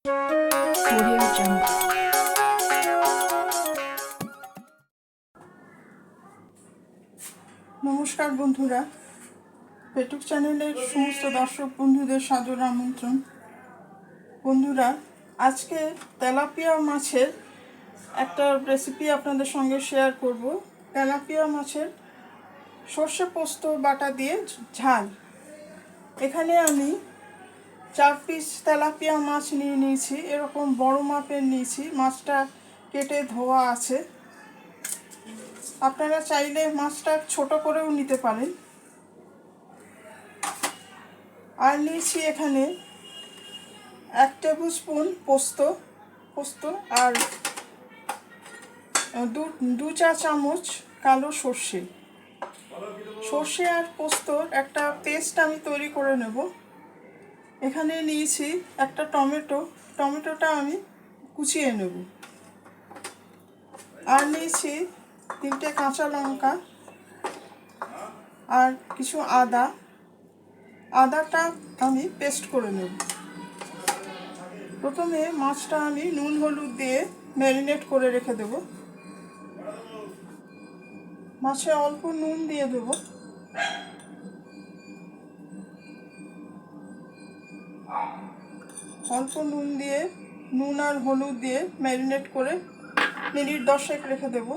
Audio Jungle. নমস্কার বন্ধুরা, পেটুক চ্যানেলের সমস্ত দর্শক বন্ধুদের সাদর আমন্ত্রণ। বন্ধুরা, আজকে তেলাপিয়া মাছের একটা রেসিপি আপনাদের সঙ্গে শেয়ার করব। তেলাপিয়া মাছের সর্ষে পোস্ত বাটা দিয়ে ঝাল। এখানে আমি 4 পিস তেলাপিয়া মাছ নিয়ে নিয়েছি, এরকম বড় মাপের নিয়েছি। মাছটা কেটে ধোয়া আছে। আপনারা চাইলে মাছটা ছোট করেও নিতে পারেন। আর নিয়েছি এখানে 1 টেবিল স্পুন পোস্ত আর 2 চা চামচ কালো সর্ষে আর পোস্তর একটা পেস্ট আমি তৈরি করে নেব। এখানে নিয়েছি একটা টমেটোটা আমি কুচিয়ে নেব। আর নিয়েছি 3টে কাঁচা লঙ্কা আর কিছু আদাটা আমি পেস্ট করে নেব। প্রথমে মাছটা আমি নুন হলুদ দিয়ে ম্যারিনেট করে রেখে দেব। মাছে অল্প নুন দিয়ে দেব। অল্প নুন আর হলুদ দিয়ে ম্যারিনেট করে মিনিট 10 রেখে দেব।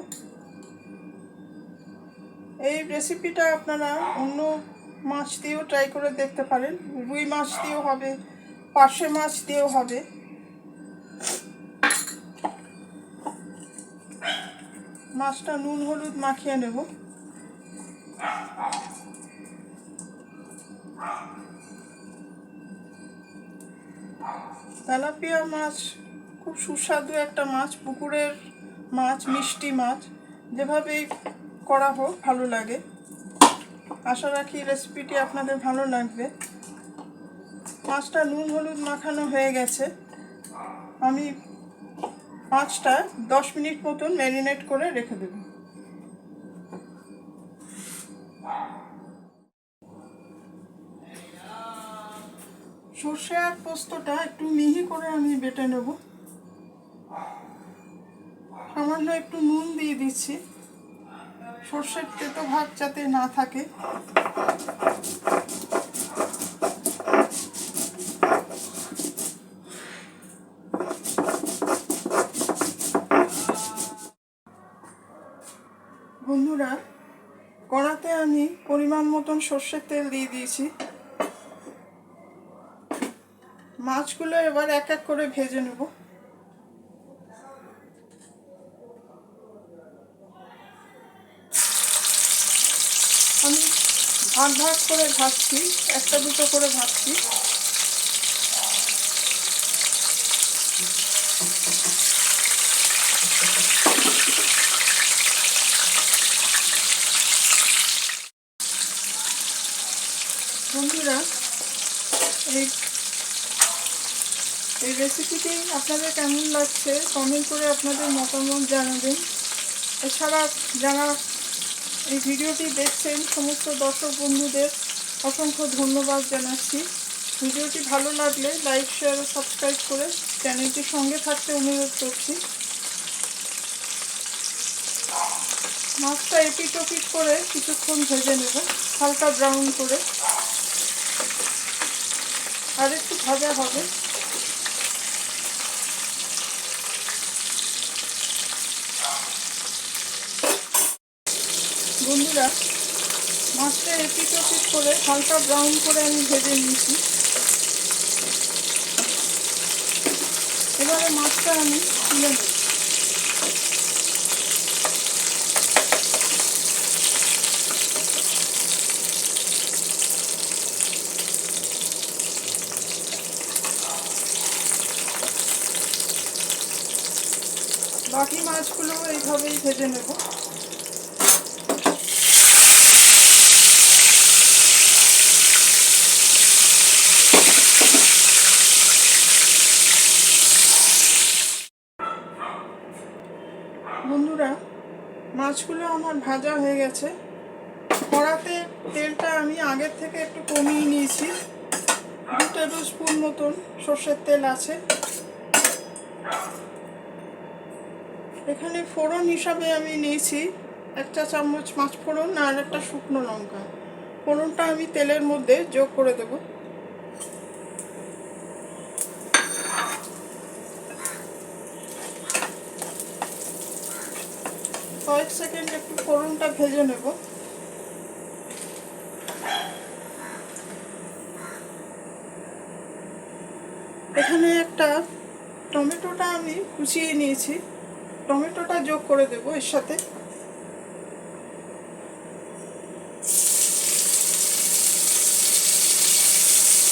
এই রেসিপিটা আপনারা অন্য মাছ দিয়েও ট্রাই করে দেখতে পারেন। রুই মাছ দিয়েও হবে, পার্শে মাছ দিয়েও হবে। মাছটা নুন হলুদ মাখিয়ে নেব। তেলাপিয়া মাছ খুব সুস্বাদু একটা মাছ, পুকুরের মাছ, মিষ্টি মাছ। যেভাবেই করা হোক ভালো লাগে। আশা রাখি রেসিপিটি আপনাদের ভালো লাগবে। মাছটা নুন হলুদ মাখানো হয়ে গেছে। আমি মাছটা 10 মিনিট মতন ম্যারিনেট করে রেখে দেব। সর্ষে আর পোস্তটা একটু মিহি করে আমি বেটে নেব। সামান্য একটু নুন দিয়ে দিচ্ছি, সর্ষের তেতো ভাব যাতে না থাকে। বন্ধুরা, কড়াতে আমি পরিমাণ মতন সর্ষের তেল দিয়ে দিয়েছি। মাছগুলো এবার এক এক করে ভেজে নেব। আমি ভাগ করে ভাজছি, একটা দুটো করে ভাজছি। বন্ধুরা, এই রেসিপিটি আপনাদের কেমন লাগছে কমেন্ট করে আপনাদের মতামত জানাবেন। এছাড়া যারা এই ভিডিওটি দেখছেন সমস্ত দর্শক বন্ধুদের অসংখ্য ধন্যবাদ জানাচ্ছি। ভিডিওটি ভালো লাগলে লাইক, শেয়ার ও সাবস্ক্রাইব করে চ্যানেলটির সঙ্গে থাকতে অনুরোধ করছি। মাছটা এপিট ওপিট করে কিছুক্ষণ ভেজে নেব, হালকা ব্রাউন করে। আর একটু ভাজা হবে। বন্ধুরা, মাছটা এপিট ওপিট করে হালকা ব্রাউন করে আমি ভেজে নিয়েছি। এবারে মাছটা আমি তুলে নেব। বাকি মাছগুলো এইভাবেই ভেজে নেব। বন্ধুরা, মাছগুলো আমার ভাজা হয়ে গেছে। কড়াতে তেলটা আমি আগের থেকে একটু কমিয়ে নিয়েছি। 2 টেবিল স্পুন মতন সর্ষের তেল আছে। এখানে ফোড়ন হিসাবে আমি নিয়েছি 1 চা চামচ পাঁচ ফোড়ন আর একটা শুকনো লঙ্কা। ফোড়নটা আমি তেলের মধ্যে যোগ করে দেব। কয়েক সেকেন্ড একটু ফোড়নটা ভেজে নেব। এখানে একটা টমেটোটা আমি কুচিয়ে নিয়েছি, টমেটোটা যোগ করে দেব এর সাথে।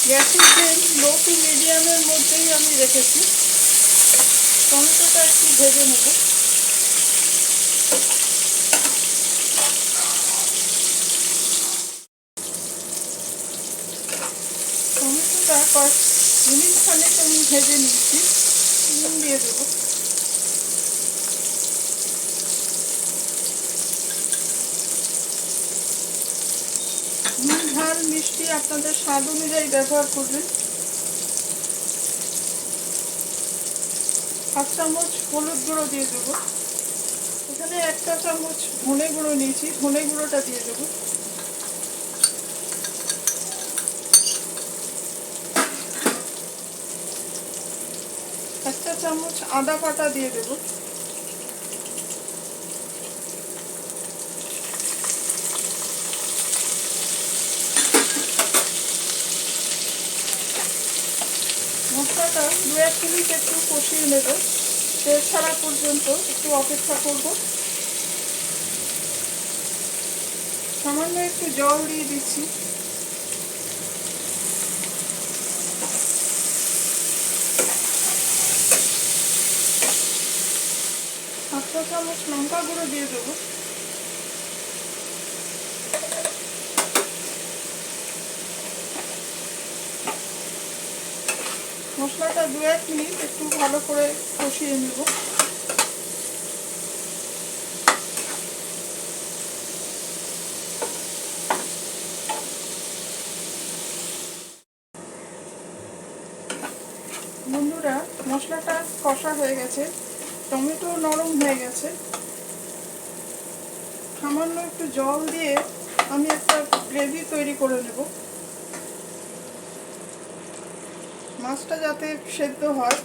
গ্যাসের ফ্লেম লো টু মিডিয়ামের মধ্যেই আমি রেখেছি। টমেটোটা একটু ভেজে নেব। টমেটোটা কয়েক মিনিট খানেক আমি ভেজে নিয়েছি। নুন দিয়ে দেবো। নুন ঝাল মিষ্টি আপনাদের স্বাদ অনুযায়ী ব্যবহার করবেন। 1 চামচ হলুদ গুঁড়ো দিয়ে দেবো। এখানে 1 চা চামচ ধনে গুঁড়ো নিয়েছি, ধনে গুঁড়োটা দিয়ে দেবো। একটা চামচ আদা বাটা দিয়ে দেবো। মশলাটা 2-1 মিনিট একটু কষিয়ে নেব। তেল ছাড়া পর্যন্ত একটু অপেক্ষা করব। সামান্য একটু জল দিয়ে দিচ্ছি। হাফ চা চামচ লঙ্কা গুঁড়ো দিয়ে দেবো। মশলাটা 2-1 মিনিট একটু ভালো করে কষিয়ে নেব। বন্ধুরা, মশলাটা কষা হয়ে গেছে, টমেটো নরম হয়ে গেছে। সামান্য একটু জল দিয়ে আমি একটা গ্রেভি তৈরি করে নেব। মাছটা যাতে সেদ্ধ হয়,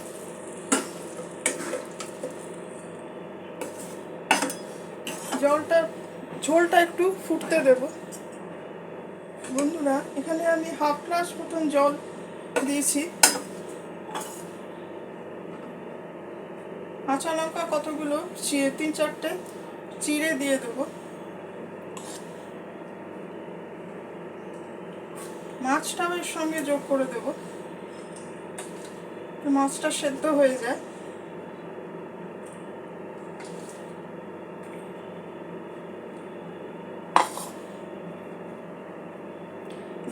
ঝোলটা একটু ফুটতে দেব। বন্ধুরা, এখানে আমি হাফ গ্লাস মতন জল দিয়েছি। কাঁচা লঙ্কা কতগুলো 3-4টে চিড়ে দিয়ে দেবো। মাছটাও এর সঙ্গে যোগ করে দেব, মাছটা সেদ্ধ হয়ে যায়।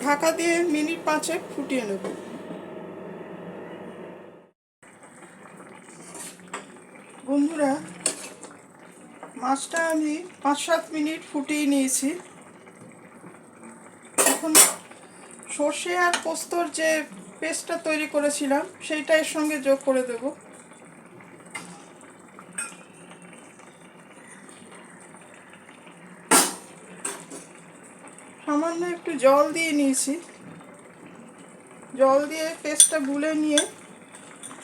ঢাকা দিয়ে মিনিট 5 ফুটিয়ে নেব। বন্ধুরা, মাছটা আমি 5-7 মিনিট ফুটিয়ে নিয়েছি। এখন সর্ষে আর পোস্তর যে পেস্টটা তৈরি করেছিলাম সেইটা এর সঙ্গে যোগ করে দেব। সামান্য একটু জল দিয়ে নিয়েছি। জল দিয়ে পেস্টটা গুলে নিয়ে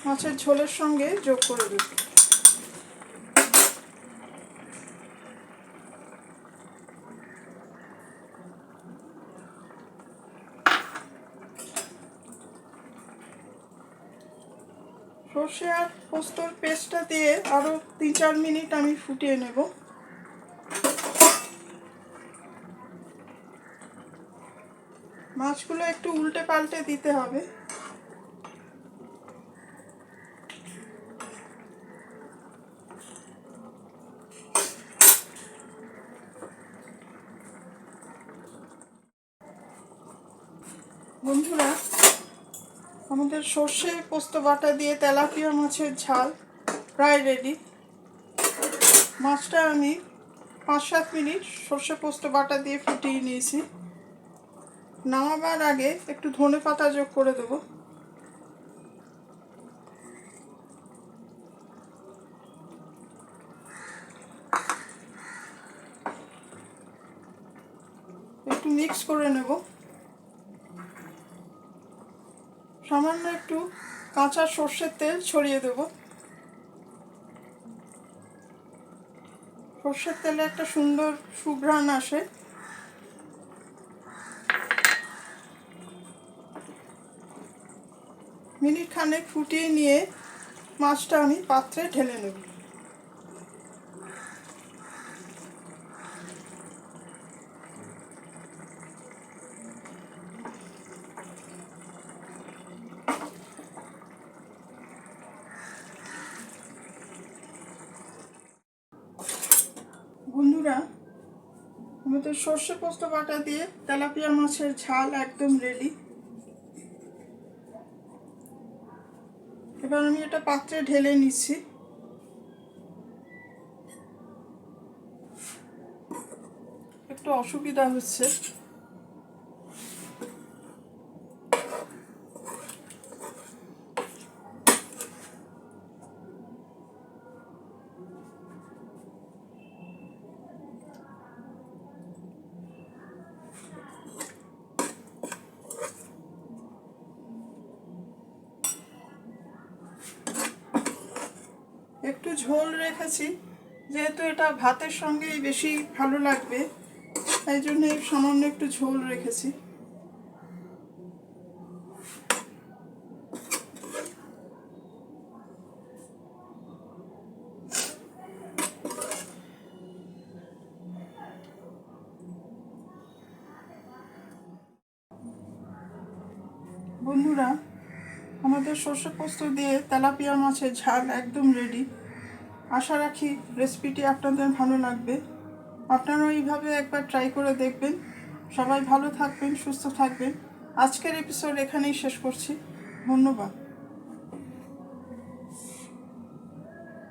মাছের ঝোলের সঙ্গে যোগ করে দেব। সর্ষে আর পোস্তর পেস্টটা দিয়ে আরও 3-4 মিনিট আমি ফুটিয়ে নেব। মাছগুলো একটু উল্টে পাল্টে দিতে হবে। বন্ধুরা, আমাদের সর্ষে পোস্ত বাটা দিয়ে তেলাপিয়া মাছের ঝাল প্রায় রেডি। মাছটা আমি 5-7 মিনিট সর্ষে পোস্ত বাটা দিয়ে ফুটিয়ে নিয়েছি। নামাবার আগে একটু ধনে পাতা যোগ করে দেব। মিক্স করে নেব। সামান্য একটু কাঁচা সর্ষের তেল ছড়িয়ে দেব। সর্ষের তেলে একটা সুন্দর সুঘ্রাণ আসে। মিনিট খানেক ফুটিয়ে নিয়ে মাছটা আমি পাত্রে ঢেলে নেব। বন্ধুরা, আমাদের সর্ষে পোস্ত বাটা দিয়ে তেলাপিয়া মাছের ঝাল একদম রেডি। এবার আমি এটা পাত্রে ঢেলে নিচ্ছি। একটু অসুবিধা হচ্ছে। একটু ঝোল রেখেছি, যেহেতু এটা ভাতের সঙ্গেই বেশি ভালো লাগবে, তাই জন্য সামান্য একটু ঝোল রেখেছি। বন্ধুরা, আমাদের সর্ষে পোস্ত দিয়ে তেলাপিয়া মাছের ঝাল একদম রেডি। আশা রাখি রেসিপিটি আপনাদের ভালো লাগবে। আপনারাও এইভাবে একবার ট্রাই করে দেখবেন। সবাই ভালো থাকবেন, সুস্থ থাকবেন। আজকের এপিসোড এখানেই শেষ করছি। ধন্যবাদ।